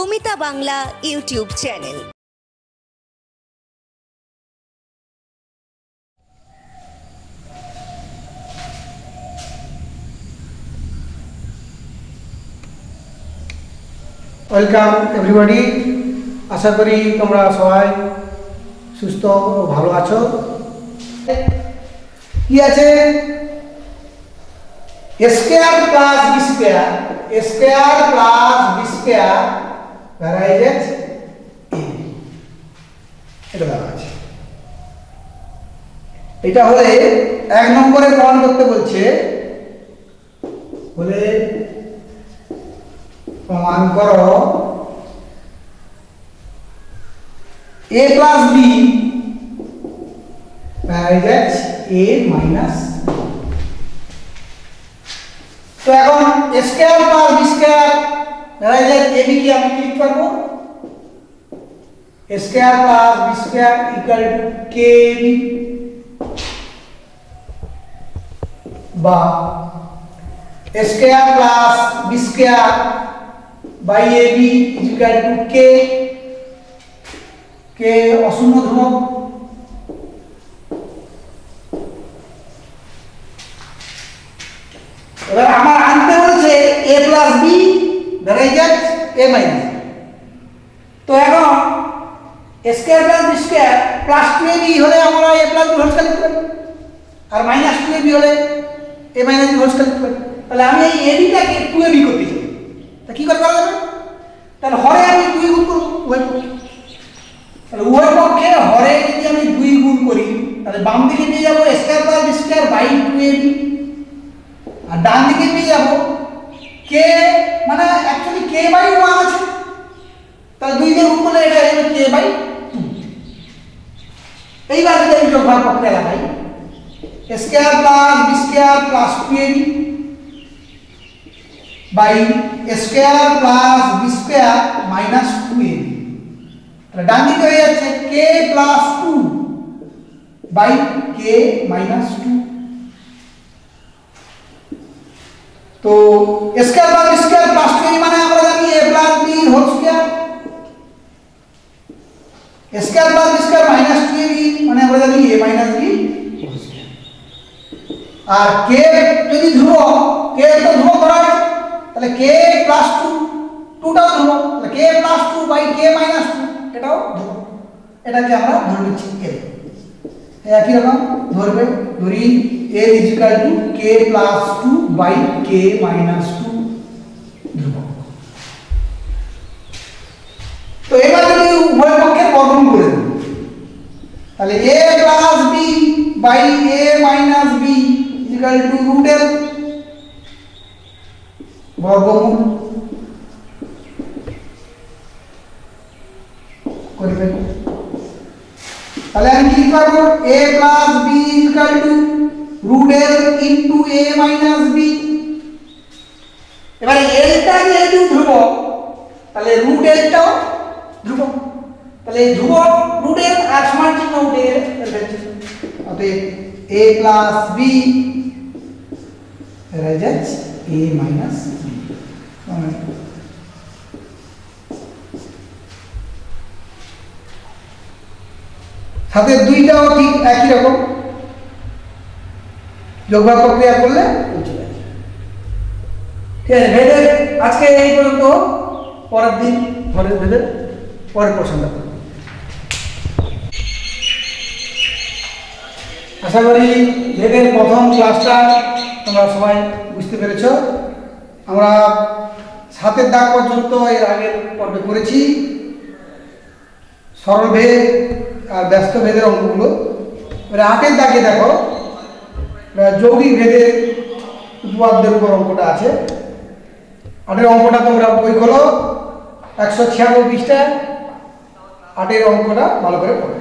Moumita Bangla YouTube channel. Welcome everybody, আশা করি তোমরা সবাই সুস্থ ও ভালো আছো। কি আছে square plus B square, square plus B square varies as A, এটা দেওয়া আছে। এটা হলে এক নম্বরে প্রমাণ করতে বলছে, বলে প্রমাণ করো a plus B varies as a minus. তো এখন square plus B square varies as a B কি আমি লিখতে পারবো, square plus B square equal to K B, বা square plus B square by A B equal to K, K অশূন্য ধ্রুবক। এবার আমার আনতে বলছে a plus B varies as a minus. তো এখন square plus B square plus 2ab হলে আমরা a plus B whole square লিখতে পারি, আর মাইনাস 2ab হলে a minus B whole square লিখতে পারি। তাহলে আমি এই ab টাকে 2ab করতে চাই, তা কি করে করা যাবে? তাহলে হরে আমি 2 গুণ করব উভয় পক্ষে। তাহলে উভয় পক্ষে হরে যদি আমি 2 গুণ করি, তাহলে বাম দিকে পেয়ে যাব square plus B square by 2ab, আর ডান দিকে পেয়ে যাব k, মানে অ্যাকচুয়ালি k বাই 1 আছে, তাহলে 2 দিয়ে গুণ করলে এটা হবে k বাই 2। এইবার যদি আমি যোগফল প্রক্রিয়া লাগাই, square plus B square plus 2ab by square plus B square minus 2ab, তাহলে ডান দিকে হয়ে যাচ্ছে k plus 2 by k minus 2। তো square plus B square plus 2ab মানে আমরা জানি a plus b whole square, square plus B square minus 2ab মানে আমরা জানি a minus b whole square. আর k যদি ধ্রুবক, k তো ধ্রুবক ধরা আছে, তাহলে k প্লাস 2, 2টাও ধ্রুবক, তাহলে k plus 2 by k minus 2 এটাও ধ্রুবক। এটাকে আমরা ধরে নিচ্ছি a। একই রকম ধরবে, ধরি a is equal to k plus 2 by k minus 2 ধ্রুবক। তো এবার যদি উভয় পক্ষের বর্গমূল করে দেব, তাহলে a plus b by a minus b is equal to root l বর্গমূল করে ফেলব। তাহলে আমি কি লিখব, a plus b equal to root l into a minus b। এবারে l টা যেহেতু ধ্রুবক, তাহলে রুট l টাও ধ্রুবক, তাহলে ধ্রুবক রুট l আর সমান চিহ্ন উঠে গেলে অতএব a plus b ভ্যারাইজেস a minus b। সাথে দুইটাও ঠিক একই রকম, যোগফল প্রক্রিয়া করলে ঠিক আছে। ভেদের আজকে এই পর্যন্ত, পরের দিন ভেদের পরের প্রশ্নটা করব। আশা করি ভেদের প্রথম ক্লাসটা তোমরা সবাই বুঝতে পেরেছ। আমরা 7 দাগ পর্যন্ত এর আগের পর্বে করেছি, সরল ভেদ আর ব্যস্ত ভেদের অঙ্কগুলো। এবারে 8 দাগে দেখো যৌগিক ভেদের উপপাদ্যের উপর অঙ্কটা আছে। 8 অঙ্কটা তোমরা বই খোলো, 196 পৃষ্ঠা, 8 অঙ্কটা ভালো করে পড়ো।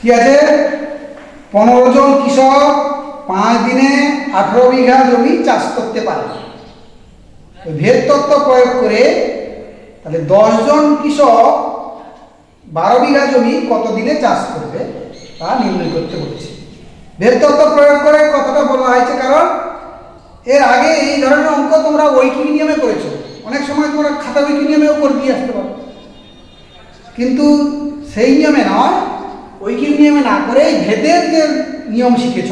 কি আছে, 15 জন কৃষক 5 দিনে 18 বিঘা জমি চাষ করতে পারে। ভেদ তত্ত্ব প্রয়োগ করে তাহলে 10 জন কৃষক 12 বিঘা জমি কত দিনে চাষ করবে তা নির্ণয় করতে বলেছে। ভেদ তত্ত্ব প্রয়োগ করে কথাটা বলা হয়েছে কারণ এর আগে এই ধরনের অঙ্ক তোমরা ঐকিক নিয়মে করেছো, অনেক সময় তোমরা খাতা ঐকিক নিয়মেও করে দিয়ে আসতে পারো, কিন্তু সেই নিয়মে নয়, ঐকিক নিয়মে না করে ভেদের যে নিয়ম শিখেছ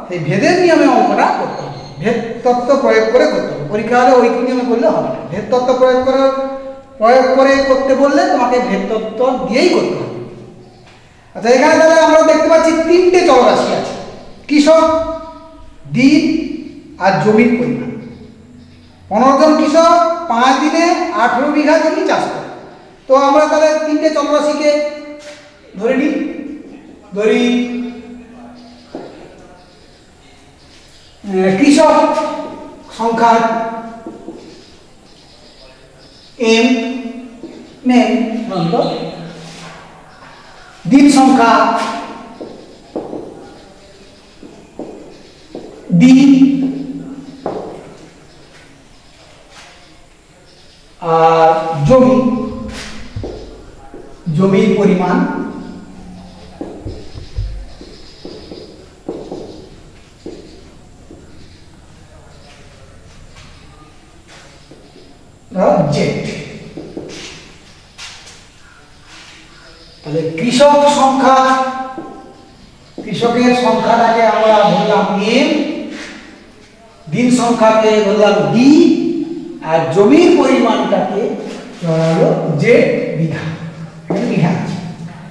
সেই ভেদের নিয়মে অঙ্কটা করতে হবে, ভেদ তত্ত্ব প্রয়োগ করে করতে হবে। পরীক্ষা হলে ঐকিক নিয়মে করলে হবে না, ভেদ তত্ত্ব প্রয়োগ করে করতে বললে তোমাকে ভেদ তত্ত্ব দিয়েই করতে হবে। আচ্ছা, এখানে তাহলে আমরা দেখতে পাচ্ছি 3টে চলরাশি আছে, কৃষক, দিন আর জমির পরিমাণ। 15 জন কৃষক 5 দিনে 18 বিঘা জমি চাষ করে। তো আমরা তাহলে 3টে চলরাশিকে ধরে নিই, ধরি কৃষক সংখ্যা এম নেম, দিন সংখ্যা ডি আর জমির পরিমাণ জেড। তাহলে কৃষক সংখ্যা, কৃষকের সংখ্যাটাকে আমরা বললাম এম, দিন সংখ্যাকে বললাম ডি, আর জমির পরিমাণটাকে হলো জেড, বিঘা, বিঘা।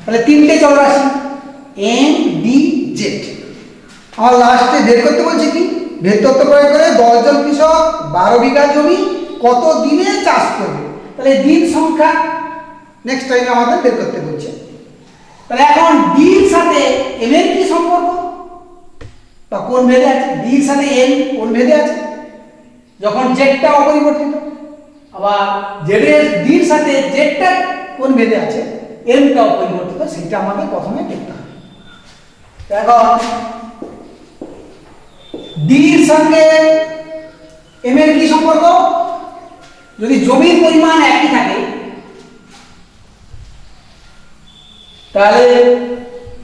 তাহলে 3টে চলরাশি এম, ডি, জেড। আমার লাস্টে বের করতে বলছি কি, ভেদ তত্ত্ব প্রয়োগ করে 10 জন কৃষক 12 বিঘা জমি কত দিনে চাষ করবে। তাহলে দিন সংখ্যা নেক্সট টাইমে আমাদের বের করতে বলছে। তাহলে এখন ডির সাথে এম এর কি সম্পর্ক বা কোন ভেদে আছে? ডির সাথে এম কোন ভেদে আছে? যখন জেডটা অপরিবর্তিত। আবার জেডের ডির সাথে জেডটা কোন ভেদে আছে? এমটা অপরিবর্তিত, সেটা আমাদের প্রথমে দেখতে হবে। এখন ডির সঙ্গে এম এর কি সম্পর্ক? যদি জমির পরিমাণ একই থাকে তাহলে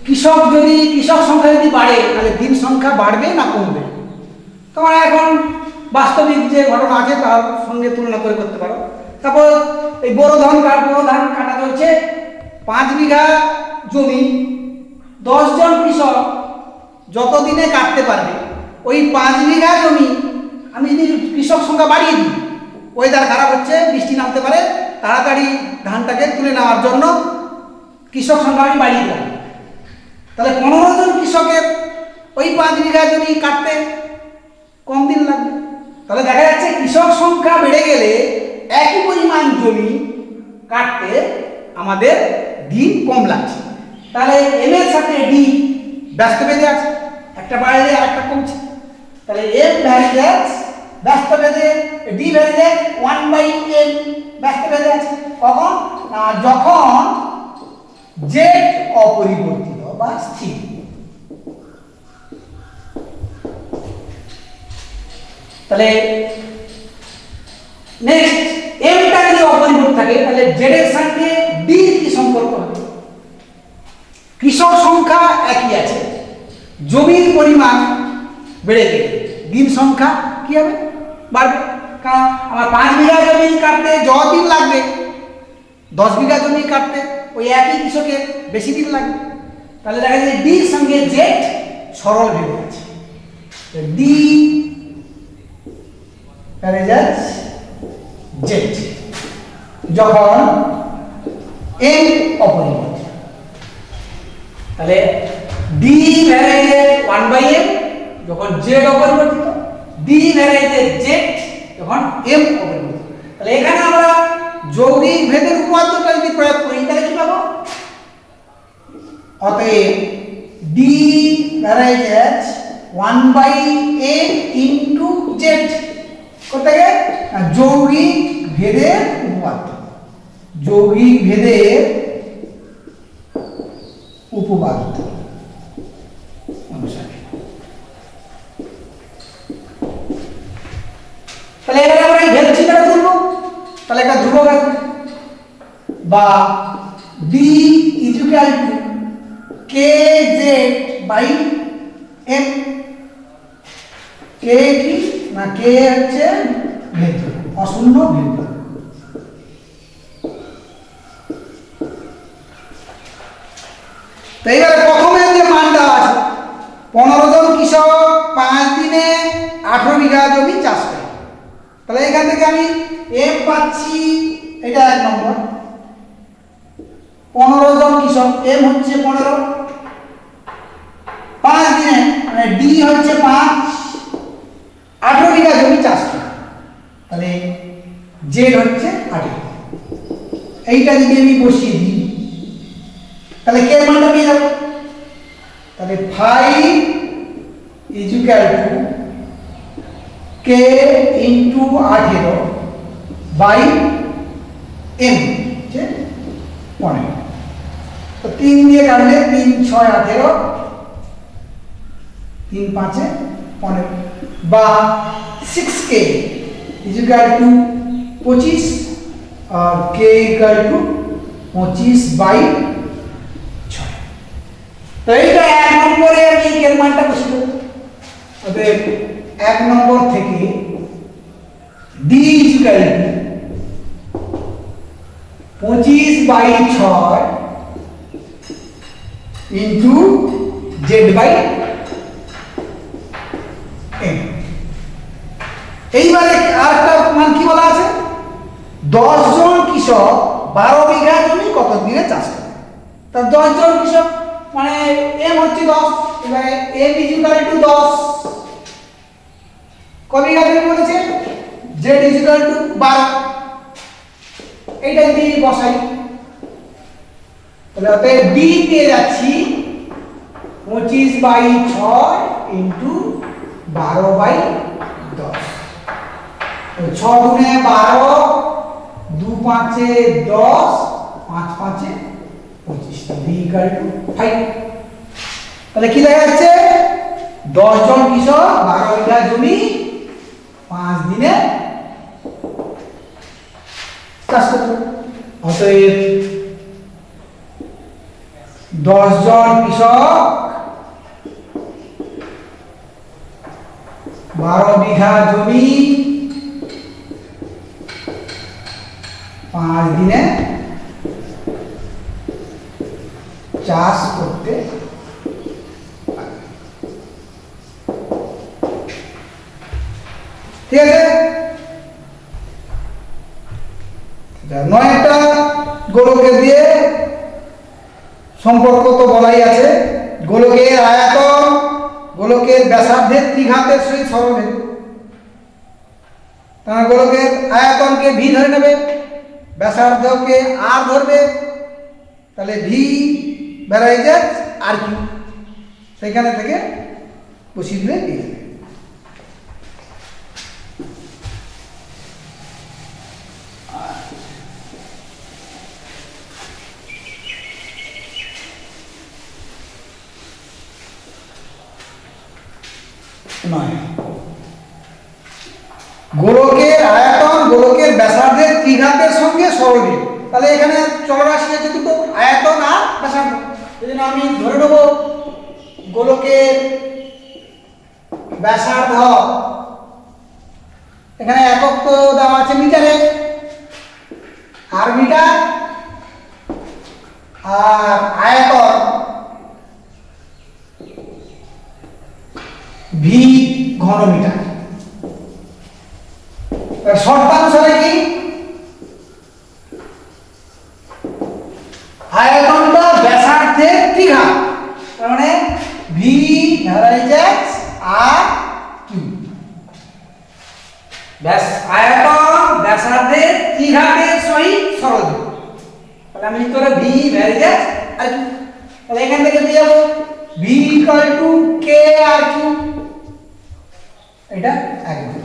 কৃষক সংখ্যা যদি বাড়ে তাহলে দিন সংখ্যা বাড়বে না কমবে? তোমরা এখন বাস্তবিক যে ঘটনা আছে তার সঙ্গে তুলনা করে করতে পারো। তারপর এই বোরো ধান কাটা চলছে, 5 বিঘা জমি 10 জন কৃষক যত দিনে কাটতে পারবে, ওই 5 বিঘা জমি আমি যদি কৃষক সংখ্যা বাড়িয়ে দিই, ওয়েদার খারাপ হচ্ছে, বৃষ্টি নামতে পারে, তাড়াতাড়ি ধানটাকে তুলে নেওয়ার জন্য কৃষক সংখ্যা আমি বাড়িয়ে দিলাম, তাহলে 15 জন কৃষকের ওই 5 বিঘা জমি কাটতে কম দিন লাগবে। তাহলে দেখা যাচ্ছে কৃষক সংখ্যা বেড়ে গেলে একই পরিমাণ জমি কাটতে আমাদের দিন কম লাগছে। তাহলে এম এর সাথে ডি ব্যস্ত বেঁধে আছে, একটা বাড়লে আর একটা কমছে। তাহলে এম ভ্যারিয়েজ ব্যস্ত বেঁধে, ডি ভ্যারিয়েজ 1/m ব্যস্ত বেঁধে আছে। কখন? যখন জেড অপরিবর্তিত বা স্থির। তাহলে নেক্সট এমটা যদি অপরিবর্তিত থাকে তাহলে জেড এর সঙ্গে ডি কি সম্পর্ক হবে? কৃষক সংখ্যা একই আছে, জমির পরিমাণ বেড়ে গেলে দিন সংখ্যা কি হবে? বাড়বে। কারণ আমার 5 বিঘা জমি কাটতে যত দিন লাগবে 10 বিঘা জমি কাটতে ওই একই কৃষকের বেশি দিন লাগবে। তাহলে দেখা যায় ডির সঙ্গে জেড সরল ভেবে আছে, ডি ভ্যারিয়েজ জেড যখন এম অপরিবর্তিত। তাহলে ডি ভ্যারিয়েজ 1/m যখন জেড অপরিবর্তিত, ডি ভ্যারিয়েজ জেড যখন এম অপরিবর্তিত। তাহলে এখানে আমরা যৌগিক ভেদের উপপাদ্যটা যদি প্রয়োগ করি তাহলে কি পাবো? অতএব ডি ভ্যারিয়েজ 1/m ইনটু জেড করতে গেলে যৌগিক ভেদের উপপাদ্য, যৌগিক ভেদের উপপাদ্য অনুসারে। তাহলে এবারে আমরা এই ভেদ চিহ্নটা বা D equal to kz by m। k কি না k হচ্ছে ভেক্টর, অশূন্য ভেক্টর। তো এবারে প্রথমে যে মানটা আছে 15 জন কৃষক 5 দিনে 18 বিঘা জমি চাষ করে, তাহলে এখান থেকে আমি m পাচ্ছি, এটা 1 নম্বর। 15 জন কৃষক, m হচ্ছে 15, 5 দিনে মানে d হচ্ছে 5, 18 বিঘা জমি চাষ করে, তাহলে z হচ্ছে 18। এইটা যদি আমি বসিয়ে দিই তাহলে কে মানটা পেয়ে যাব, তাহলে 5 is equal to k into 18 by m যে 15। তো 3 দিয়ে কাটলে 3 6 18, 3 5 15 বা 6k ইজ ইকুয়াল টু 25 আর k ইকুয়াল টু 25 বাই 6। তো এইটা 1 নম্বরে আমি এর মানটা বসিয়ে দেব। অতএব 1 নম্বর থেকে d is equal to 25 by 6 into z by m। এইবারে আরেকটা মান কি বলা আছে, 10 জন কৃষক 12 বিঘা জমি কত দিনে চাষ করে। তা 10 জন কৃষক মানে m হচ্ছে 10, এবারে m ইজ ইকুয়াল টু 10, কত বিঘা জমি বলেছে, z ইজ ইকুয়াল টু 12। এইটা যদি বসাই তাহলে অতএব d পেয়ে যাচ্ছি 25 বাই 6 ইনটু 12 বাই 10। 6 গুণে 12, 2 5 10, 5 5 25, d ইকুয়াল টু 5। তাহলে কি দেখা যাচ্ছে, 10 জন কৃষক 12 বিঘা জমি 5 দিনে চাষ করত। অতএব 10 জন কৃষক 12 বিঘা জমি 5 দিনে চাষ করতে পারে। ঠিক আছে, 9টা গোলকের দিয়ে সম্পর্ক তো বলাই আছে, গোলকের আয়তন গোলকের ব্যাসার্ধের ত্রিঘাতের সহিত সরলরেখ। তাহলে গোলকের আয়তনকে v ধরে নেবে, ব্যাসার্ধকে r ধরবে, তাহলে v ভ্যারাইজেস r কিউ, সেখানে থেকে বসিয়ে দিলে পেয়ে যাবে। গোলকের আয়তন গোলকের ব্যাসার্ধের ত্রিঘাতের সঙ্গে সরলরেখ। তাহলে এখানে চলরাশি আছে দুটো, আয়তন আর ব্যাসার্ধ। এজন্য আমি ধরে নেব গোলকের ব্যাসার্ধ, এখানে একক তো দেওয়া আছে মিটারে, আর মিটার, আর আয়তন ভি ঘনমিটার। শর্তানুসারে কি আয়তনটা ব্যাসার্ধের ত্রিঘাত, তার মানে ভি ভ্যারাইজেস আর কিউ। ব্যাস আয়তন ব্যাসার্ধের ত্রিঘাতের সহিত সরলরেখ, তাহলে আমি লিখতে পারি ভি ভ্যারাইজেস আর কিউ। তাহলে এখান থেকে পেয়ে যাব V equal to K R Q, এটা একদম।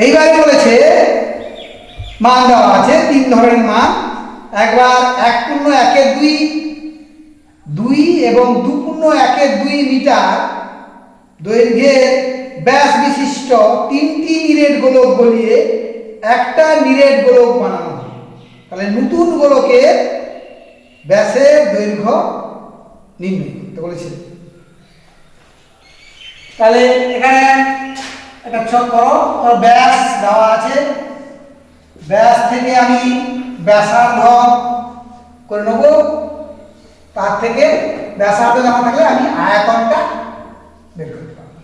এইবারে বলেছে মান দেওয়া আছে 3 ধরনের মান, একবার 1.1 2 এবং 2.1 মিটার দৈর্ঘ্যের ব্যাস বিশিষ্ট 3টি নিরেট গোলক গলিয়ে একটা নিরেট গোলক বানানো হবে। তাহলে নতুন গোলকের ব্যাসের দৈর্ঘ্য নির্ণয় করতে বলেছে। তাহলে এখানে একটা ছক করো, ব্যাস দেওয়া আছে, ব্যাস থেকে আমি ব্যাসার্ধ করে নেব, তার থেকে ব্যাসার্ধ জানা থাকলে আমি আয়তনটা বের করতে পারবো।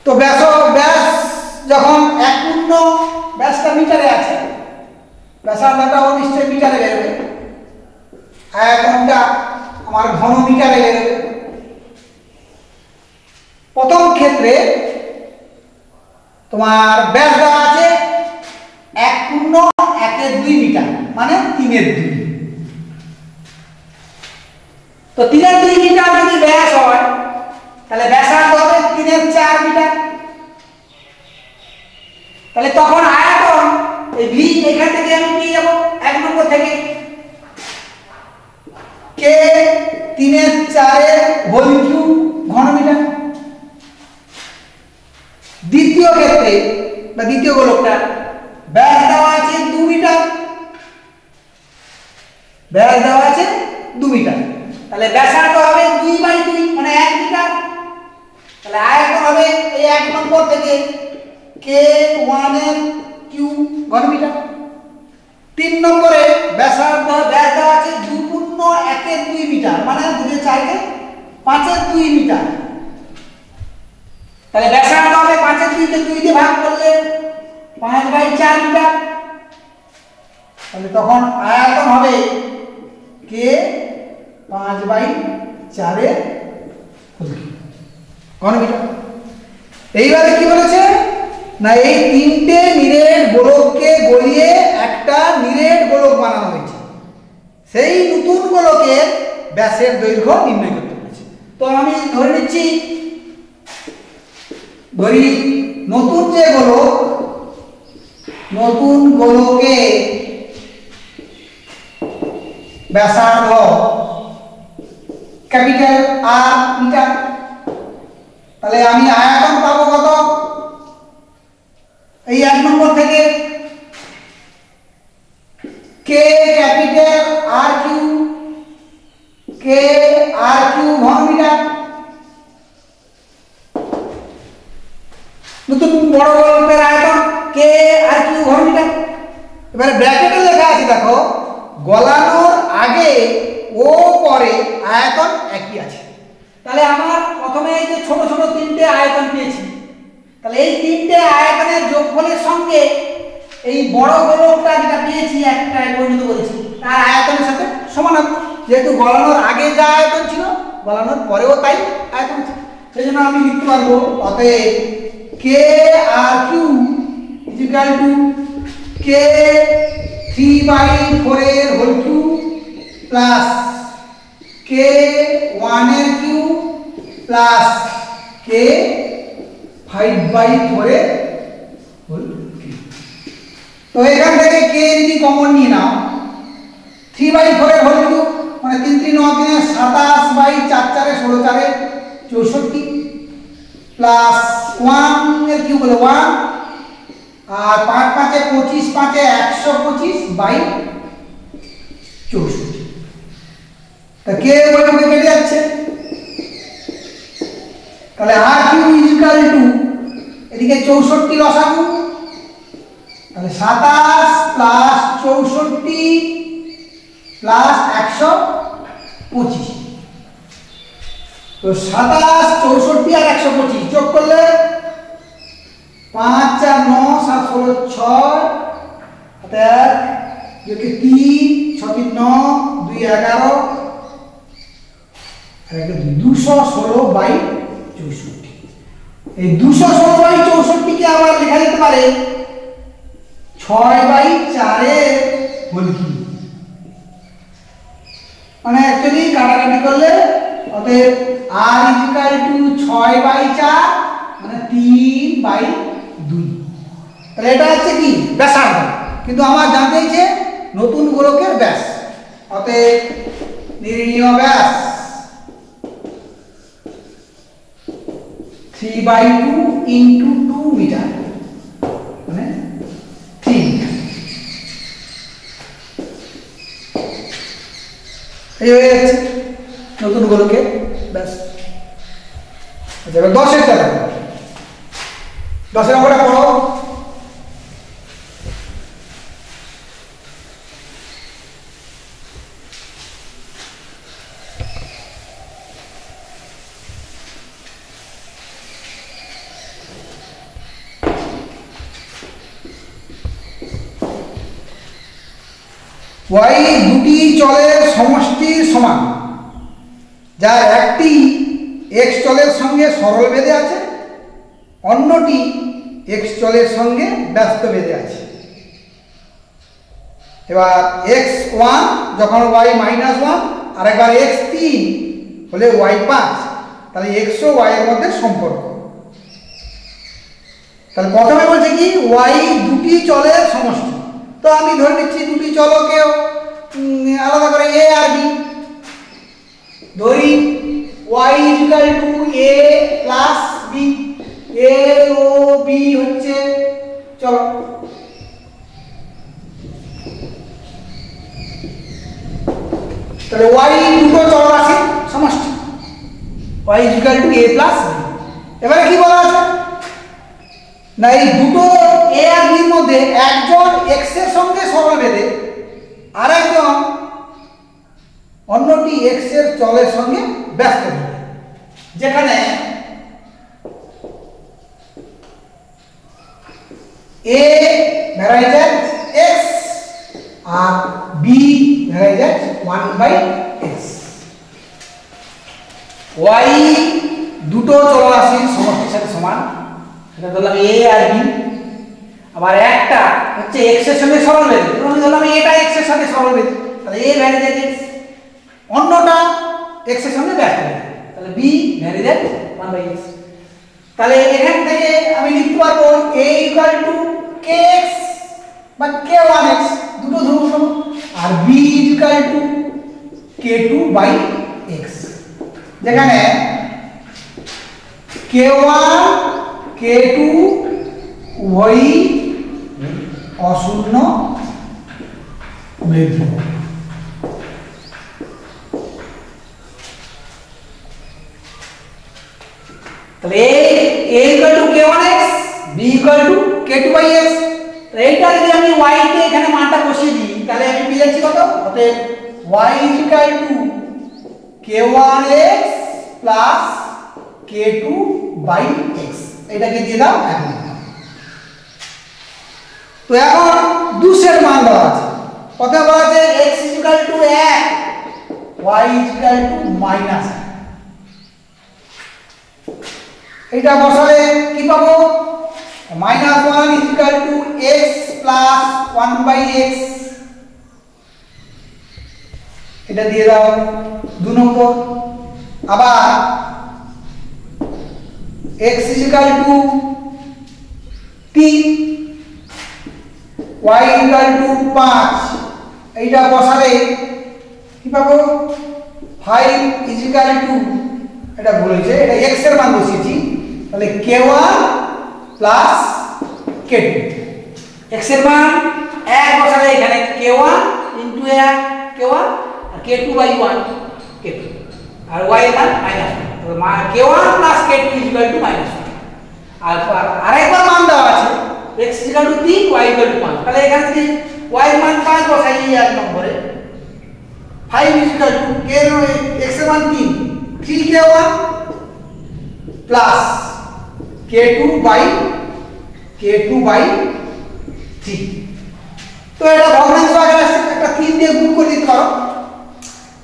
তো ব্যাস যখন 1 পূর্ণ ব্যাসটা মিটারে আছে, ব্যাসার্ধটাও নিশ্চয়ই মিটারে বেরোবে, আয়তনটা আমার ঘন মিটারে বেরোবে। প্রথম ক্ষেত্রে তোমার ব্যাস দেওয়া আছে 1 পূর্ণ 1/2 মিটার, মানে 3/2। তো 3/2 মিটার যদি ব্যাস হয়, তাহলে ব্যাসার্ধ হবে 3/4 মিটার। তাহলে তখন আয়তন এই ভি এখান থেকে আমি পেয়ে যাব 1 নম্বর থেকে কে 3/4 হোল কিউব ঘন মিটার। দ্বিতীয় ক্ষেত্রে বা দ্বিতীয় গোলকটা ব্যাস দেওয়া আছে 2 মিটার, ব্যাস দেওয়া আছে 2 মিটার, তাহলে ব্যাসার্ধ হবে 2/2 মানে 1 মিটার। তাহলে আয়তন হবে এই 1 নম্বর থেকে k1 এর কিউব ঘন মিটার। 3 নম্বরে ব্যাস দেওয়া আছে 2 পূর্ণ 1/2 মিটার, মানে 2/4 কে 5/2 মিটার। তাহলে ব্যাসার্ধ হবে 5/2 কে 2 দিয়ে ভাগ করলে 5/4 মিটার। তাহলে তখন আয়তন হবে k 5/4 এর ঘন মিটার। এইবারে কি বলেছে না, এই 3টে নিরেট গোলককে গলিয়ে একটা নিরেট গোলক বানানো হয়েছে, সেই নতুন গোলকের ব্যাসের দৈর্ঘ্য নির্ণয় করতে বলেছে। তো আমি ধরে নিচ্ছি, ধরি নতুন যে গোলক, নতুন গোলকে ব্যাসার্ধ ক্যাপিটাল আর মিটার। তাহলে আমি আয়তন পাবো কত, এই 1 নম্বর থেকে কে ক্যাপিটাল আর কিউ, কে আর কিউ ঘন মিটার। নতুন বড় গোলকের আয়তন কে আর কিউ ঘন মিটার। এবারে ব্র্যাকেটে লেখা আছে, দেখো গলানোর আগে ও পরে আয়তন একই আছে। তাহলে আমার প্রথমে এই যে ছোট ছোট 3টে আয়তন পেয়েছি, তাহলে এই 3টে আয়তনের যোগফলের সঙ্গে এই বড় গোলকটা যেটা পেয়েছি একটা পরিণত করেছি, তার আয়তনের সাথে সমান হবে। যেহেতু গলানোর আগে যা আয়তন ছিল, গলানোর পরেও তাই আয়তন ছিল, সেই জন্য আমি লিখতে পারবো অতএব কে আর কিউ ইকুয়াল টু কে 3/4 এর হোল কিউব প্লাস কে 1 এর কিউব প্লাস কে 5/4 এর হোল কিউব। তো এখান থেকে কে যদি কমন নিয়ে নাও, 3/4 এর হোল কিউব মানে 3 3 9 3 27/4 4 16 4 64 প্লাস 1 এর কিউব হলো 1 আর 5 5 25 5 125/64। তা কে বলে কেটে যাচ্ছে, তাহলে আর কিউ ইকুয়াল টু এদিকে 64 লসাগু, তাহলে 27 প্লাস 64 প্লাস 125। তো 27 64 আর 125 যোগ করলে 5 4 9 7 16 6 অর্থাৎ যোগে 3 6 3 9 2 11 আর এটা 216/64। এই 216/64 কে আবার লেখা যেতে পারে 6/4 এর হোল কিউব, মানে অ্যাকচুয়ালি কাটাকাটি করলে অতএব r ইকুয়াল টু 6/4 মানে 3/2। তাহলে এটা হচ্ছে কি ব্যাসার্ধ, কিন্তু আমার জানতে চাইছে নতুন গোলকের ব্যাস। অতএব নির্ণীয় ব্যাস 3/2 × 2 মিটার মানে 3 মিটার। এই হয়ে যাচ্ছে নতুন গোলকে ব্যাস। আচ্ছা এবার 10-এরটা দেখো, 10 নম্বরটা পড়ো। y দুটি চলের সমষ্টির সমান, যার একটি x চলের সঙ্গে সরল বেঁধে আছে, অন্যটি x চলের সঙ্গে ব্যস্ত বেঁধে আছে। এবার x1 যখন y -1 আর একবার x3 হলে y5, তাহলে x ও y এর মধ্যে সম্পর্ক। তাহলে প্রথমে বলছে কি y দুটি চলের সমষ্টি। তো আমি ধরে নিচ্ছি দুটি চলকেও আলাদা করে a আর b ধরি। y = a + b, a O b হচ্ছে চলো তাহলে y দুটো চলরাশির সমষ্টি, y = a + b। এবারে কি বলা আছে না এই দুটো a আর b এর মধ্যে একজন x এর সঙ্গে সরল বেঁধে আরেকজন অন্যটি x এর চলের সঙ্গে ব্যস্ত বেঁধে, যেখানে a ভ্যারাইজেট x R b ভ্যারাইজেট 1/x। y দুটো চলরাশির সমষ্টির সাথে সমান, এটা ধরলাম a আর b। আবার একটা হচ্ছে x এর সঙ্গে সরল বেঁধে, আমি ধরলাম এটা x এর সাথে সরল বেঁধে, তাহলে a ভ্যারিজেট x, অন্যটা x এর সঙ্গে ব্যস্ত বেঁধে, তাহলে b ভ্যারিজেট 1/x। তাহলে এখান থেকে আমি লিখতে পারবো a = kx বা k1x দুটো ধ্রুবক সমান, আর b = k2/x, যেখানে k1 k2 উভয়ই অশূন্য বৃদ্ধি। তাহলে a = k1x, b = k2/x। এইটা যদি আমি y কে এখানে মানটা বসিয়ে দিই তাহলে আমি পেয়ে যাচ্ছি কত? অতএব y = k1x + k2/x। এটাকে দিয়ে দাও 1 নম্বর। তো এখন দুশের মান দেওয়া আছে, প্রথমে বলা আছে x = 1, y = -1। এটা বসালে কি পাবো? -1 = x + 1/x। এটা দিয়ে দাও 2 নম্বর। আবার x = 3, y = 5। এইটা বসালে কি পাবো? 5 = এটা ভুল হয়েছে, এটা x এর মান বসিয়েছি, তাহলে k1 + k2। x এর মান 1 বসালে এখানে k1 * 1 k1 আর k2/1 k2, আর y এর মান -1, তাহলে k1 + k2 = -1। আর আরেকবার মান দেওয়া আছে x = 3, y = 5। তাহলে এখানে যদি y এর মান 5 বসাই 1 নম্বরে, 5 = k x এর মান 3, 3k1 + k2/3। তো এটা ভগ্নাংশ আগে আসছে, একটা 3 দিয়ে গুণ করে দিতে পারো,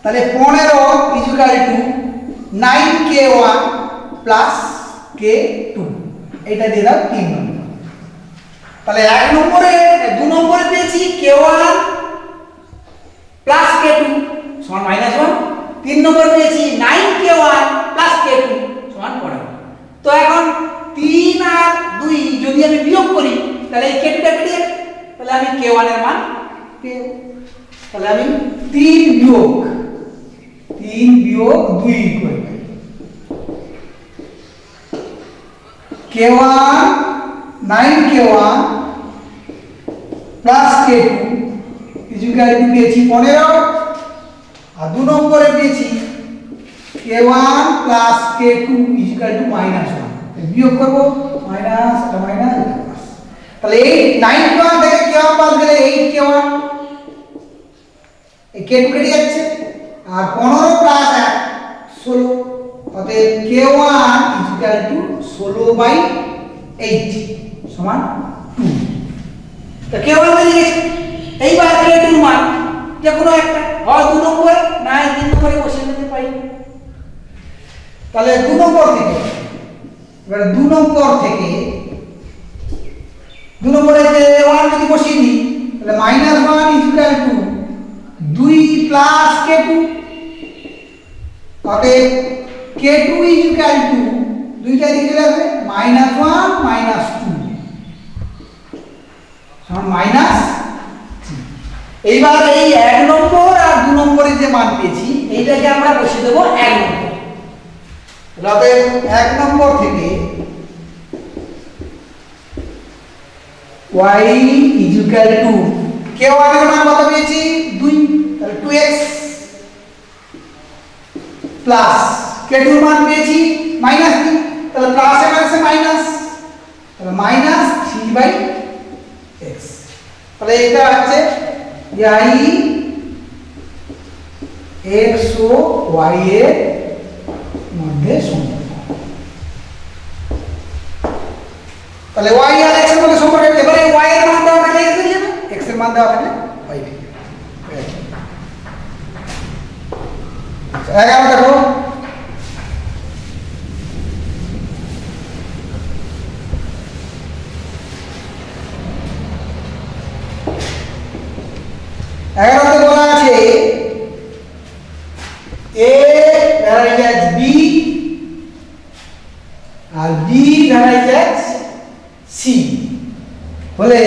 তাহলে 15 = 9k1 + k2। এটা দিয়ে দাও 3 নম্বর। তাহলে 1 নম্বরে 2 নম্বরে পেয়েছি k1 + k2 = -1, 3 নম্বরে পেয়েছি 9k1 + k2 = 15। তো এখন 3 আর 2 যদি আমি বিয়োগ করি তাহলে এই k2 টা কেটে যাবে, তাহলে আমি k1 এর মান পেয়ে যাব। তাহলে আমি 3 বিয়োগ 2 করব, k1 9k1 plus k2 equal to পেয়েছি 15 আর 2 নম্বরে পেয়েছি k1 plus k2 equal to -1 বিয়োগ করব মাইনাস এটা মাইনাস তাহলে এই 9k1 থেকে k1 বাদ গেলে 8k1 এই k2 কেটে যাচ্ছে আর 15 প্লাস 1 16 অতএব k1 ইকুয়াল টু 16/8 সমান 2 তো k1 হয়ে গেছে এইবার k2 এর মান যে কোনো একটা হয় 2 নম্বরে না 3 নম্বরে বসিয়ে দিতে পারি তাহলে 2 নম্বর থেকে এবার 2 নম্বর থেকে 2 নম্বরে যে 1 যদি বসিয়ে দিই তাহলে -1 ইকুয়াল টু 2 প্লাস k2 অতএব k2 ইকুয়াল টু দুইটা দিকে লাগবে -1 -2 সমান মাইনাস। এইবার এই 1 নম্বর আর 2 নম্বরে যে মান পেয়েছি এইটাকে আমরা বসিয়ে দেব 1 নম্বর অতএব 1 নম্বর থেকে y ইকুয়াল টু k1 এর মান কত পেয়েছি 2 তাহলে 2x প্লাস k2 এর মান পেয়েছি -3 তাহলে প্লাস এ মাইনাসে মাইনাস তাহলে -3/x তাহলে এটা হচ্ছে y x ও y এর মধ্যে সম্পর্ক তাহলে y আর x এর মধ্যে সম্পর্ক এবারে y এর মান দেওয়া থাকলে x দিয়ে যাবে x এর মান দেওয়া থাকলে y দিয়ে যাবে আচ্ছা 11 দেখো এগারোতে বলা আছে a ভ্যারাইজ b R b ভ্যারাইজ c বলে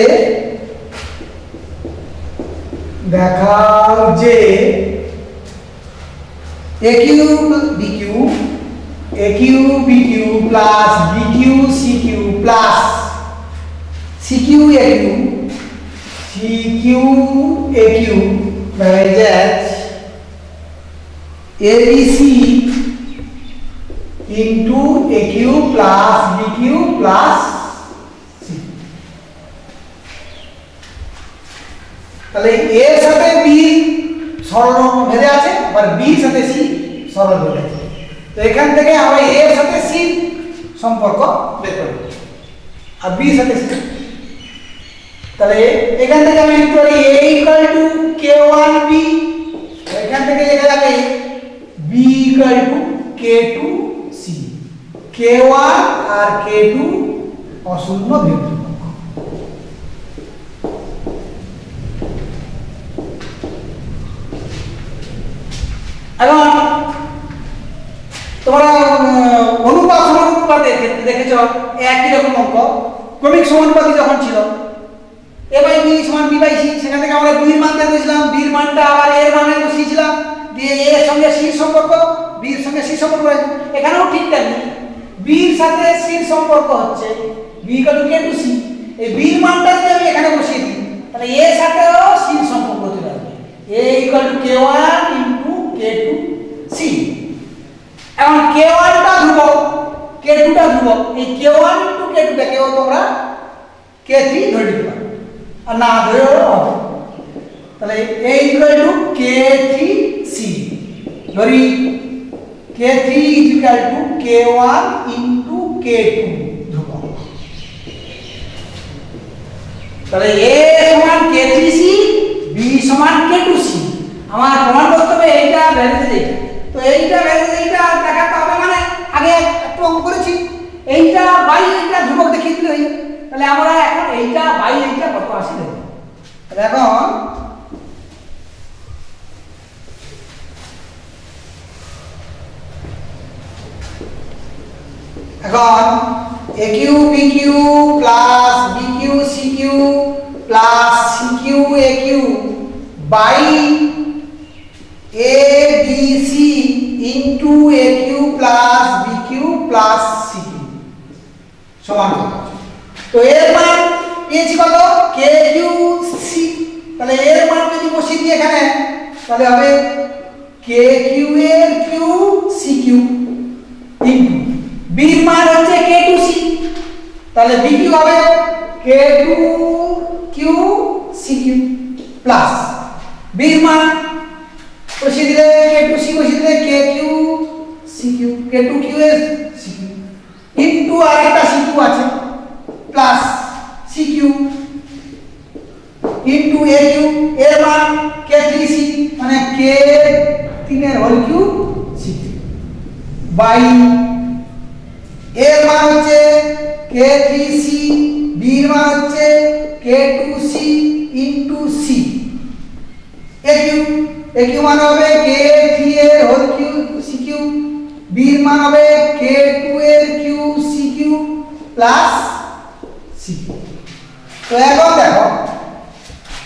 দেখাও যে aq bq aq bq plus bq cq plus cq aq CQ AQ varies ABC into AQ plus BQ plus C তাহলে A এর সাথে B সরল ভেদে আছে আর B এর সাথে C সরল ভেদে আছে তো এখান থেকে আমরা A এর সাথে C সম্পর্ক বের করব আর B এর সাথে C তাহলে এখান থেকে আমি লিখতে পারি a ইকুয়াল টু k1b এখান থেকে লেখা যাবে b equal to k2c k1 আর k2 অশূন্য বিন্দু এখন তোমরা অনুপাত সমানুপাতের ক্ষেত্রে দেখেছো একই রকম অঙ্ক ক্রমিক সমানুপাতি যখন ছিল a বাই b সমান b বাই c সেখান থেকে আমরা b এর মান বের করেছিলাম b এর মানটা আবার a এর মানে বসিয়েছিলাম দিয়ে a এর সঙ্গে c এর সম্পর্ক b এর সঙ্গে c সম্পর্ক এখানেও ঠিক তেমনি b এর সাথে c এর সম্পর্ক হচ্ছে b k2c এই b এর মানটা যদি আমি এখানে বসিয়ে দিই তাহলে a এর সাথেও c এর সম্পর্ক চলে আসবে a k1 k2c এখন k1 টা ধ্রুবক k2 টা ধ্রুবক এই k1 k2 টাকেও তোমরা k3 ধরে নিতে পারো আর না ধরেও হবে তাহলে a ইকুয়াল টু k3c ধরি k3 equal to k1 into k2 ধ্রুবক তাহলে a সমান k3c b সমান k2c আমার প্রমাণ করতে হবে এইটা ভ্যালু এইটা তো এইটা ভ্যালু এইটা দেখাতে হবে মানে আগে একটু অঙ্ক করেছি এইটা বাই এইটা ধ্রুবক দেখিয়ে দিলে হই তাহলে আমরা এখন এইটা বাই এইটা কত আসে দেব তাহলে এখন AQ BQ plus BQ CQ plus CQ AQ by ABC into AQ plus BQ plus CQ সমান তো এর মান পেয়েছি কত কে কিউ সি, তাহলে এর মান যদি বসিয়ে দিই এখানে তাহলে হবে কে কিউ এর Q C Q into B এর মান হচ্ছে কে টু সি, তাহলে বি কিউ হবে K two Q C Q plus B এর মান বসিয়ে দিলে কে টু সি বসিয়ে দিলে K Q C Q K two Q এর সি কিউ ইনটু আরেকটা সি কিউ আছে প্লাস সি কিউ ইনটু এ কিউ এর মান কে থ্রি সি মানে কে তিনের whole Q C Q by এর মান হচ্ছে কে থ্রি সি বি এর মান হচ্ছে K two C into C A Q মান হবে কে থ্রি এর whole Q C Q B এর মান হবে কে টু এর Q C Q plus C Q. তো এখন দেখো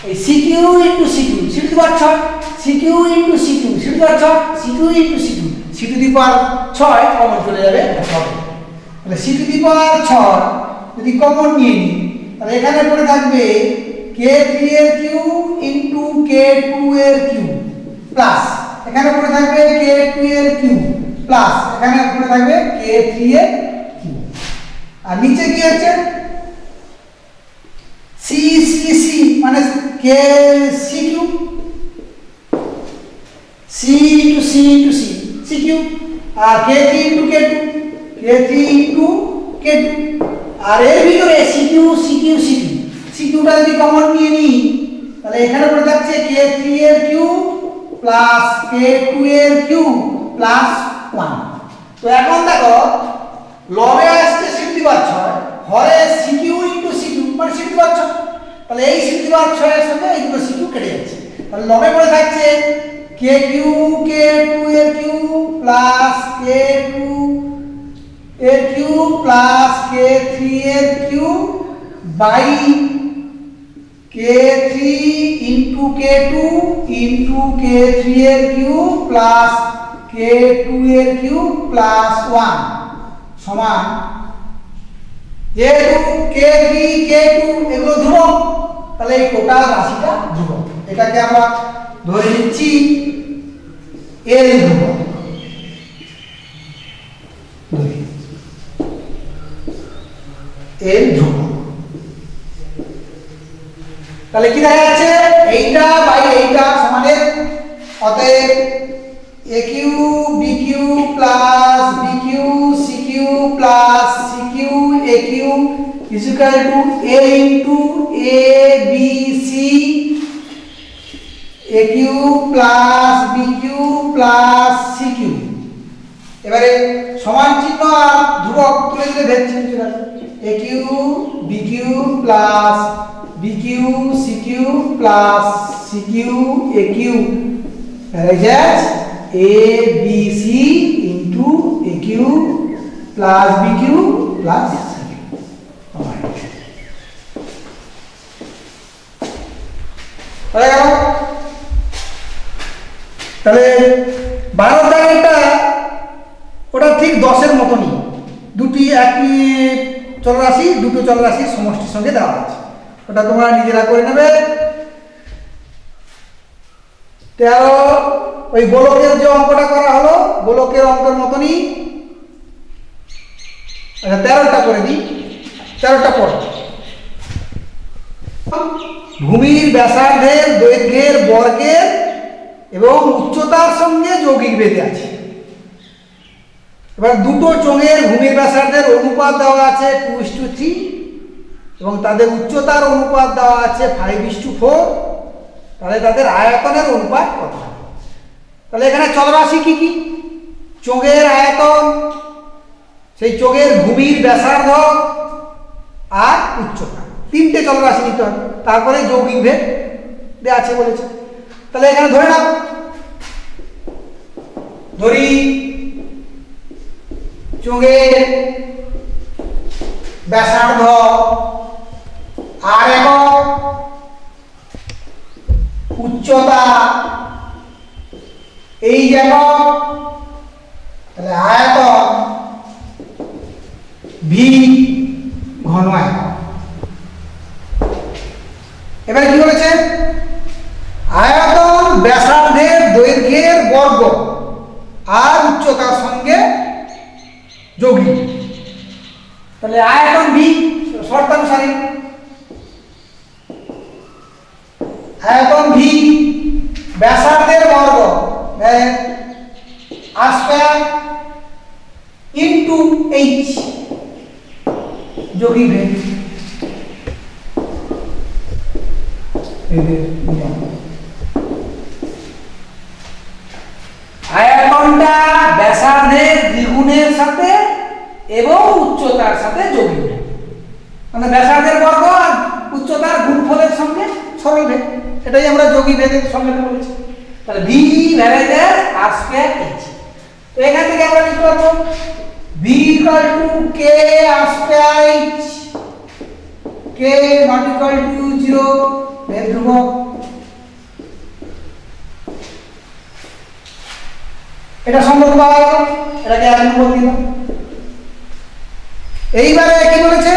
এই C Q into C Q C to the power 6 C Q into C Q C to the power 6 C Q into C Q C to the power 6 common চলে যাবে হবে, তাহলে C to the power 6 যদি common নিয়ে নিই তাহলে এখানে পড়ে থাকবে কে থ্রি এর কিউ ইনটু কে টু এর কিউ প্লাস এখানে পড়ে থাকবে কে টু এর কিউ প্লাস এখানে পড়ে থাকবে কে থ্রি এর কিউ, আর নিচে কি আছে সি সি সি মানে K C Q C into C into C C Q আর K three into K two K three into K two আর এর ভিতরে C Q C Q C Q C কিউটা যদি কমন নিয়ে নিই তাহলে এখানে পড়ে থাকছে কে থ্রি এর কিউ প্লাস কে টু এর কিউ প্লাস 1। তো এখন দেখো লবে আসছে সি টু দি পাওয়ার 6 হরে C Q into C Q মানে সি টু দি পাওয়ার 6, তাহলে এই সি টু দি পাওয়ার 6 এর সাথে এই দুটো সি কিউ কেটে যাচ্ছে, তাহলে লবে পড়ে থাকছে কে কিউ কে টু এর কিউ প্লাস কে টু এর কিউ প্লাস কে থ্রি এর Q by K three into K two into K three এর কিউ প্লাস কে টু এর কিউ প্লাস 1 সমান যেহেতু কে থ্রি কে টু এগুলো ধ্রুবক তাহলে এই টোটাল রাশিটা ধ্রুবক, এটাকে আমরা ধরে নিচ্ছি এল ধ্রুবক। এল ধ্রুবক তাহলে কি দেখা যাচ্ছে এইটা বাই এইটা সমানের, অতএব A Q B Q plus B Q C Q plus C Q A Q is equal to A into A B C A Q plus B Q plus C Q. এবারে সমান চিহ্ন আর ধ্রুবক তুলে দিলে ভেদ চিহ্ন চলে আসবে a Q B Q plus B Q C Q plus C Q A Q a B c into A Q plus B Q plus C Q. হয়ে গেল, তাহলে 12 দাগেরটা ওটা ঠিক 10-এর মতনই, দুটি একই চলরাশি দুটো চলরাশির সমষ্টির সঙ্গে দেওয়া আছে, ওটা তোমরা নিজেরা করে নেবে। 13 ওই গোলকের যে অঙ্কটা করা হলো গোলকের অঙ্কের মতনই, আচ্ছা 13টা করে দিই, 13টা পড়। ভূমির ব্যাসার্ধের দৈর্ঘ্যের বর্গের এবং উচ্চতার সঙ্গে যৌগিক বেঁধে আছে। এবার দুটো চোঙের ভূমির ব্যাসার্ধের অনুপাত দেওয়া আছে 2:3 এবং তাদের উচ্চতার অনুপাত দেওয়া আছে 5:4, তাহলে তাদের আয়তনের অনুপাত কত হবে? তাহলে এখানে চলরাশি কি কি? চোঙের আয়তন, সেই চোঙের ভূমির ব্যাসার্ধ আর উচ্চতা, তিনটে চলরাশি নিতে হবে, তারপরে যৌগিক ভেদ দেওয়া আছে বলেছে। তাহলে এখানে ধরে নাও, ধরি চোঙের ব্যাসার্ধ আর একক, উচ্চতা এই একক, তাহলে আয়তন ভি ঘন একক। এবারে কি বলেছে, আয়তন ব্যাসার্ধের দৈর্ঘ্যের বর্গ আর উচ্চতার সঙ্গে যোগী। তাহলে আয়তন ভি শর্তানুসারে আয়তন ভি ব্যাসার্ধের বর্গ আর স্কয়ার ইনটু এইচ যোগী ভেদ। আয়তনটা ব্যাসার্ধের দ্বিগুণের সাথে এবং উচ্চতার সাথে যোগী ভেদ, মানে ব্যাসার্ধের বর্গ আর উচ্চতার গুণফলের সঙ্গে সরল ভেদ, এটাই আমরা যোগী ভেদের সংজ্ঞা বলেছি। তাহলে ভি ভ্যারাইটার আর স্কয়ার এইচ। তো এখান থেকে আমরা লিখতে পারবো V equal to K R square H, K not equal to 0 ভেদ ধ্রুবক। এটা সম্পর্ক পাওয়া গেল, এটাকে এক নম্বর দিলাম। এইবারে কি বলেছে,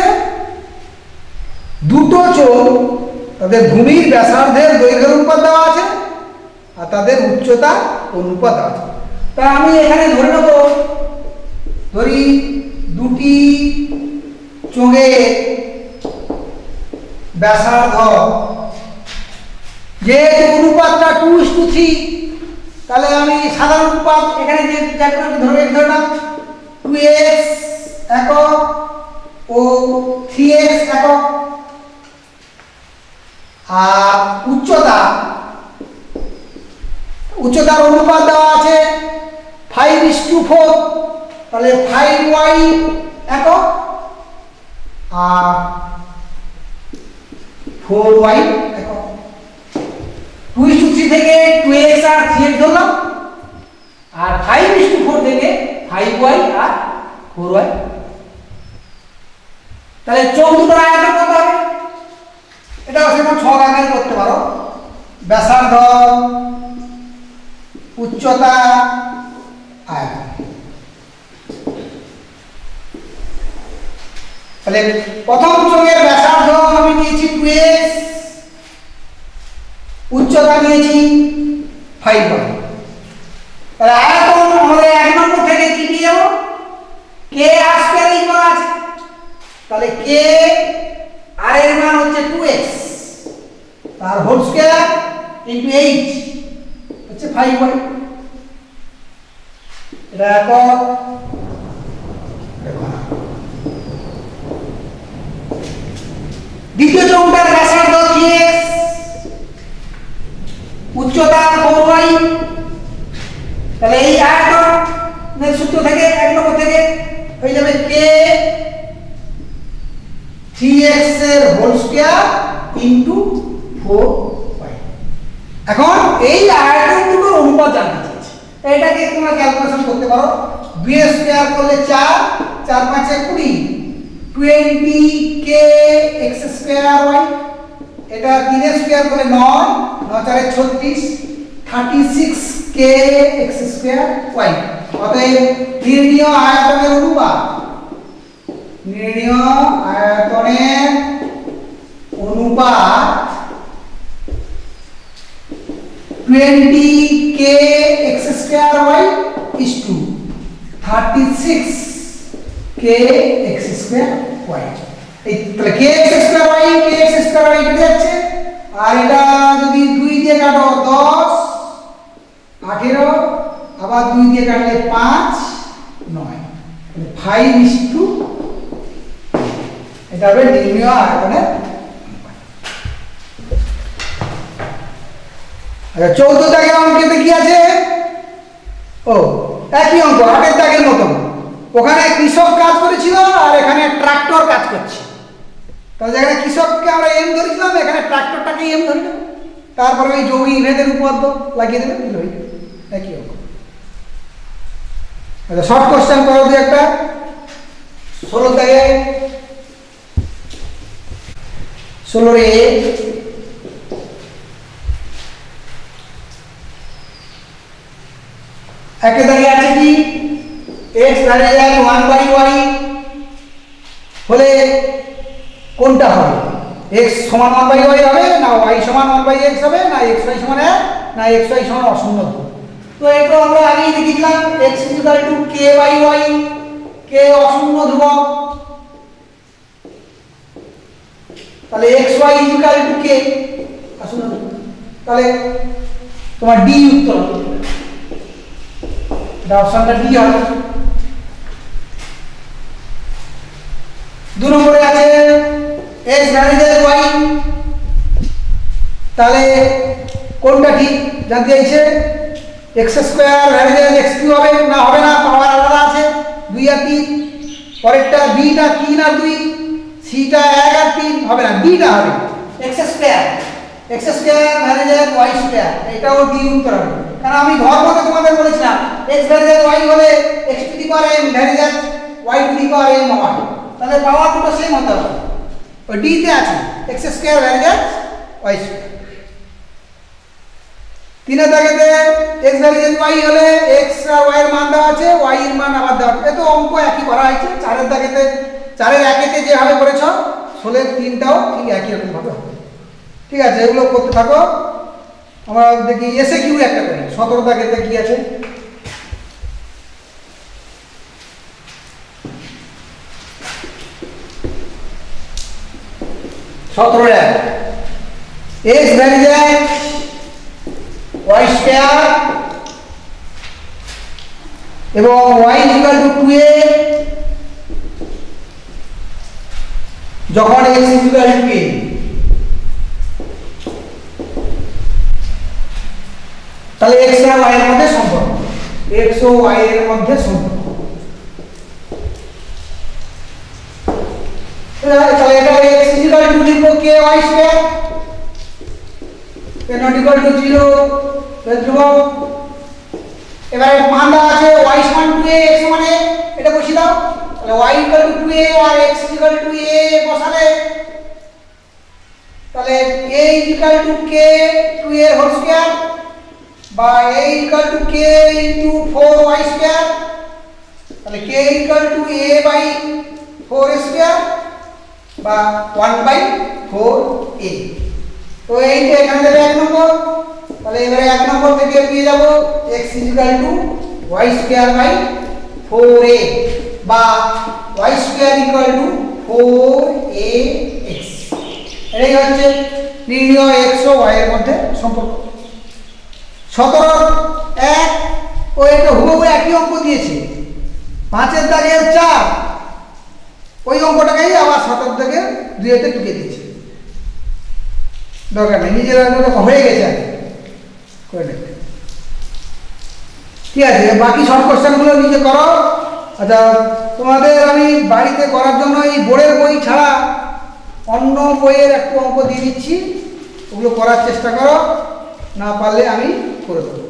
দুটো চোখ তাদের ভূমির ব্যাসার্ধের দৈর্ঘ্যের অনুপাত দেওয়া আছে আর তাদের উচ্চতা অনুপাত দেওয়া আছে। তা আমি এখানে ধরে নেব, ধরি দুটি চোঙের ব্যাসার্ধ যে অনুপাতটা 2:3, তাহলে আমি সাধারণ অনুপাত এখানে যে ধরে না 2x একক ও 3x একক, আর উচ্চতার অনুপাত দেওয়া আছে 5:4, তাহলে 5y একক আর 4y একক। 2:3 থেকে 2x আর 3x ধরলাম, আর 5:4 থেকে 5y আর 4y। তাহলে চোখ দুটোর আয়তন কত হবে, এটা সেটা ছক আকারে করতে পারো, ব্যাসার্ধ উচ্চতা আয়তন। তাহলে প্রথম চোঙের ব্যাসার্ধ আমি নিয়েছি 2x, উচ্চতা নিয়েছি 5y। তাহলে আয়তন আমাদের এক নম্বর থেকে কি নিয়ে যাব, কে আর স্কয়ার এই করা আছে, তাহলে কে আর এর মান হচ্ছে 2x তার হোল স্কয়ার ইনটু h হচ্ছে 5y। এটা একক, দ্বিতীয় চোঙটার ব্যাসার্ধ 3x, উচ্চতা 4y। তাহলে এই আয়তনের সূত্র থেকে এক নম্বর থেকে হয়ে যাবে কে 3x এর হোল স্কয়ার ইনটু 4y। এখন এই আয়তন দুটোর অনুপাত জানতে চাইছি, এটাকে তোমরা ক্যালকুলেশন করতে পারো। 2 স্কয়ার করলে 4, 4 5 20, 20 k x স্কয়ার y। এটা 3 স্কয়ার করলে 9, 9 4 36, 36 k x স্কয়ার y। অতএব নির্ণীয় আয়তনের অনুপাত, নির্ণীয় আয়তনের অনুপাত 20 k x square y is to 36 k x square y। এই তাহলে k x square y k x square y কেটে যাচ্ছে, আর এটা যদি 2 দিয়ে কাটো 10 18, আবার 2 দিয়ে কাটলে 5 9, তাহলে 5:2 এটা হবে নির্ণীয় আয়তনের। আচ্ছা 14 দাগের অঙ্কেতে কি আছে, ও একই অঙ্ক 8 দাগের মতন, ওখানে কৃষক কাজ করেছিল আর এখানে ট্রাক্টর কাজ করছে। তাহলে যেখানে কৃষককে আমরা এম ধরেছিলাম, এখানে ট্রাক্টরটাকে এম ধরে নেব, তারপরে ওই যোগী ভেদের উপপাদ্য লাগিয়ে দেবে, দিল একই অঙ্ক। আচ্ছা শর্ট কোশ্চেন করো দুই একটা। 16 দাগে 16 রে একে দাঁড়িয়ে আছে কি, x দাঁড়িয়ে যায় 1/y হলে কোনটা হবে, x সমান 1/y হবে না y সমান 1/x হবে না xy সমান 1 না xy সমান অশূন্য ধ্রুবক। তো এটা আমরা আগেই দেখিলাম x k/y, k অশূন্য ধ্রুবক, তাহলে xy k অশূন্য ধ্রুবক, তাহলে তোমার ডি উত্তর হবে, এটা অপশনটা ডি হবে। 2 নম্বরে আছে x ভ্যারিয়েবল y, তাহলে কোনটা ঠিক জানতে চাইছে, x² ভ্যারিয়েবল x³ হবে না হবে না, পাওয়ার আলাদা আছে 2 আর 3, পরেরটা b টা 3 আর 2, c টা 1 আর 3 হবে না, b টা হবে x² ভ্যারিয়েবল y², এটাও ডি উত্তর হবে। কারণ আমি ধর্মতে তোমাদের বলেছিলাম x ভ্যারিয়েবল y হলে x⁴m ভ্যারিয়েবল y⁴m হয়, তাহলে পাওয়ার দুটো সেম হতে হবে, ওই ডি তে আছে x² ভ্যারিয়েবল y²। 3 এর দাগেতে x ভ্যারিয়েবল y হলে x আর y এর মান দেওয়া আছে, y এর মান আবার দেওয়া আছে, এত অঙ্ক একই করা হয়েছে। 4 এর দাগেতে 4 এর 1 এতে যেভাবে করেছো 16 এর 3টাও ঠিক একই রকম ভাবে হবে। ঠিক আছে, এগুলো করতে থাকো। আমরা দেখি এসে কিউ একটা করি। 17 দাগেতে কি আছে, x ভ্যারিয়েবল y² এবং y 2a যখন x 2a, তাহলে x আর y এর মধ্যে সম্পর্ক, x ও y এর মধ্যে সম্পর্ক, তাহলে এটা x লিখবো k y² not equal to 0 ধ্রুবক। এবারে মান দেওয়া আছে y সমান 2a, x সমান a, এটা বসিয়ে দাও, তাহলে y equal to 2a R x equal to a বসালে তাহলে a equal to k 2a whole square বা a equal to k into 4y square, তাহলে k equal to a by 4 square বা 1/4a। তো এইটা এখানে দেবে 1 নম্বর, তাহলে এবারে 1 নম্বর থেকে পেয়ে যাব x equal to y square by 4a বা y square equal to 4ax। এটাই হচ্ছে নির্ণয় x ও y এর মধ্যে সম্পর্ক। 17 1 ও এটা হুবহু একই অঙ্ক দিয়েছে, 5 এর দাগের 4 ওই অঙ্কটাকেই আবার 17 দাগের 2 তে টুকে দিয়েছে, দরকার নেই, নিজের হয়ে গেছে করে নেবে। ঠিক আছে, বাকি শর্ট কোশ্চেনগুলো নিজে করো। আচ্ছা, তোমাদের আমি বাড়িতে করার জন্য এই বোর্ডের বই ছাড়া অন্য বইয়ের একটু অঙ্ক দিয়ে দিচ্ছি, ওগুলো করার চেষ্টা করো, না পারলে আমি করে দেবো।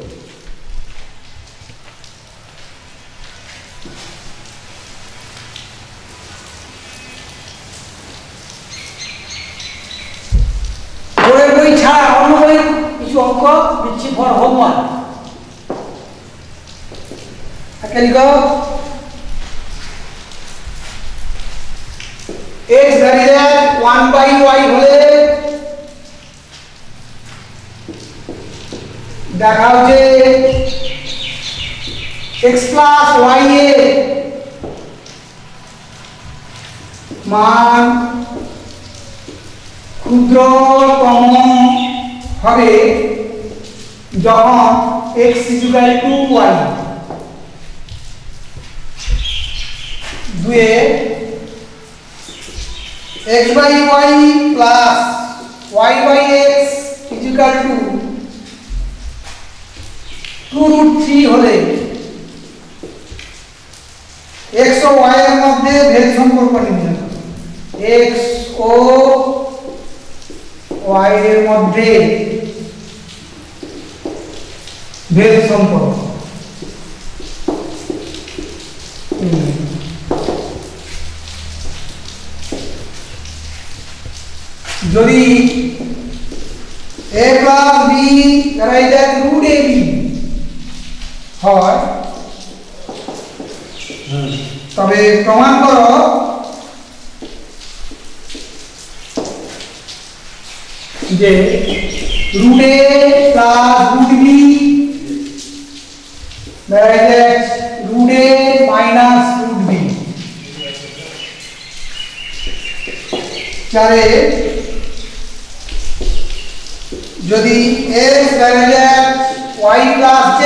বোর্ডের বই ছাড়া অন্য বইয়ের কিছু অঙ্ক দিচ্ছি ফর হোমওয়ার্ক। একটা লিখো, x ভ্যারিয়েবল 1/y হলে দেখা হচ্ছে x plus y এর মান ক্ষুদ্রতম হবে যখন x equal to y, দুয়ে x by y plus y by x is equal to 2√3 হলে x ও y এর মধ্যে ভেদ সম্পর্ক নির্ণয় করো। x ও y এর মধ্যে ভেদ সম্পর্ক যদি a plus b greater than √ab হয় তবে প্রমাণ করো যে root a plus root b bracket root a minus root b চারে যদি x bracket y plus z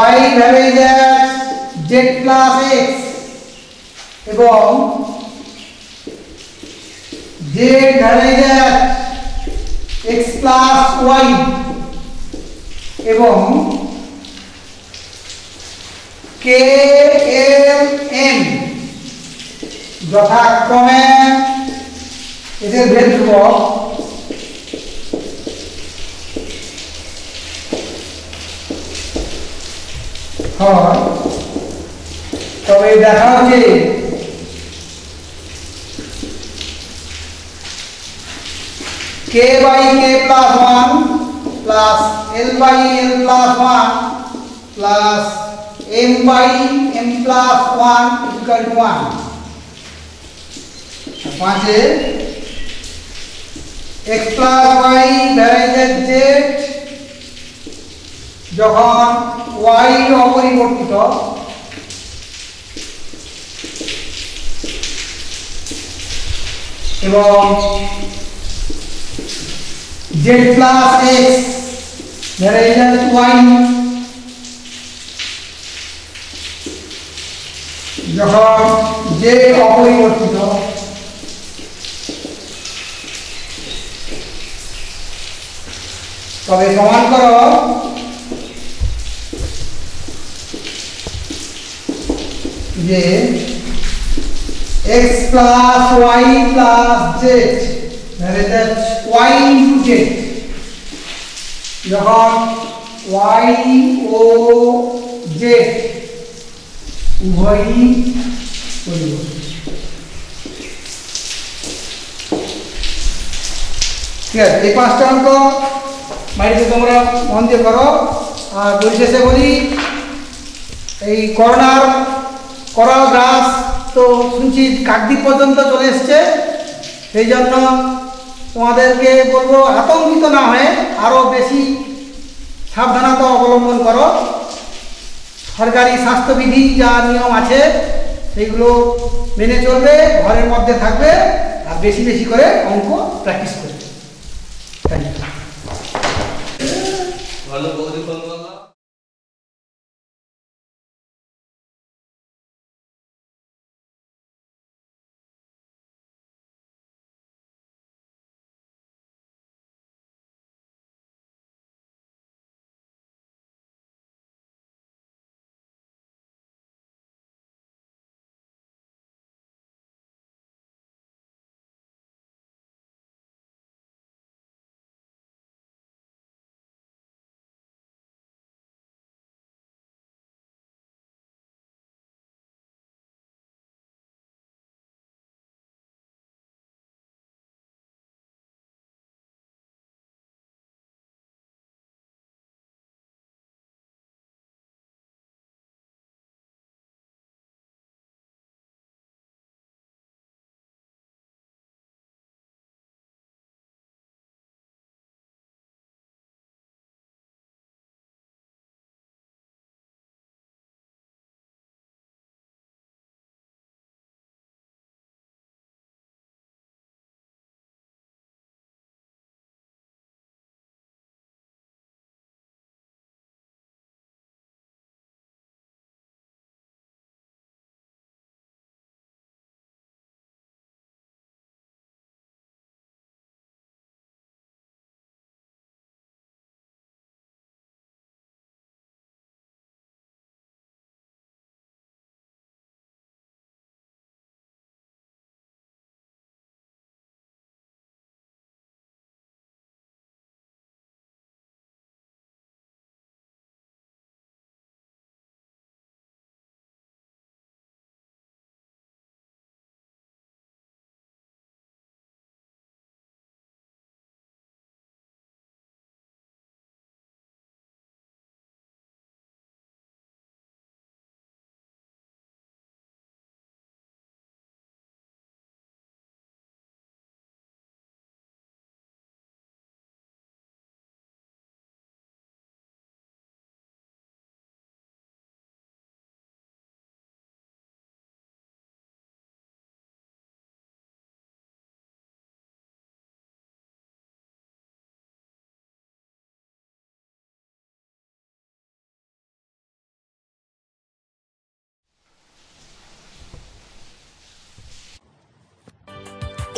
y bracket z plus x এবং z bracket x plus y এবং k l m যথাক্রমে এদের ভেদ ধ্রুবক হয় তবে দেখা হচ্ছে k by k plus 1 plus l by l plus 1 plus m by m plus 1 equal to 1 পাঁচে x plus y bracket z যখন y অপরিবর্তিত এবং z plus x bracket y যখন z অপরিবর্তিত তবে সমান করো যে x plus y plus z bracket y into z যখন y ও z উভয়ই পরিবর্তিত ঠিক আছে এই পাঁচটা অঙ্ক বাড়িতে তোমরা মন দিয়ে করো আর পরিশেষে বলি এই করোনা গ্রাস তো শুনছি কাকদ্বীপ পর্যন্ত চলে এসছে সেই জন্য তোমাদেরকে বলবো আতঙ্কিত না হয়ে আরও বেশি সাবধানতা অবলম্বন করো সরকারি স্বাস্থ্যবিধি যা নিয়ম আছে সেইগুলো মেনে চলবে ঘরের মধ্যে থাকবে আর বেশি বেশি করে অঙ্ক প্র্যাকটিস করবে থ্যাংক ইউ ভালো বৌদি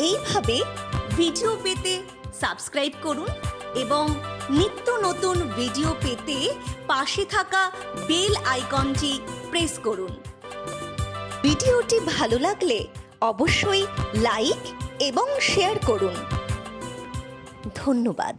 এইভাবে ভিডিও পেতে সাবস্ক্রাইব করুন এবং নিত্য নতুন ভিডিও পেতে পাশে থাকা বেল আইকনটি প্রেস করুন। ভিডিওটি ভালো লাগলে অবশ্যই লাইক এবং শেয়ার করুন। ধন্যবাদ।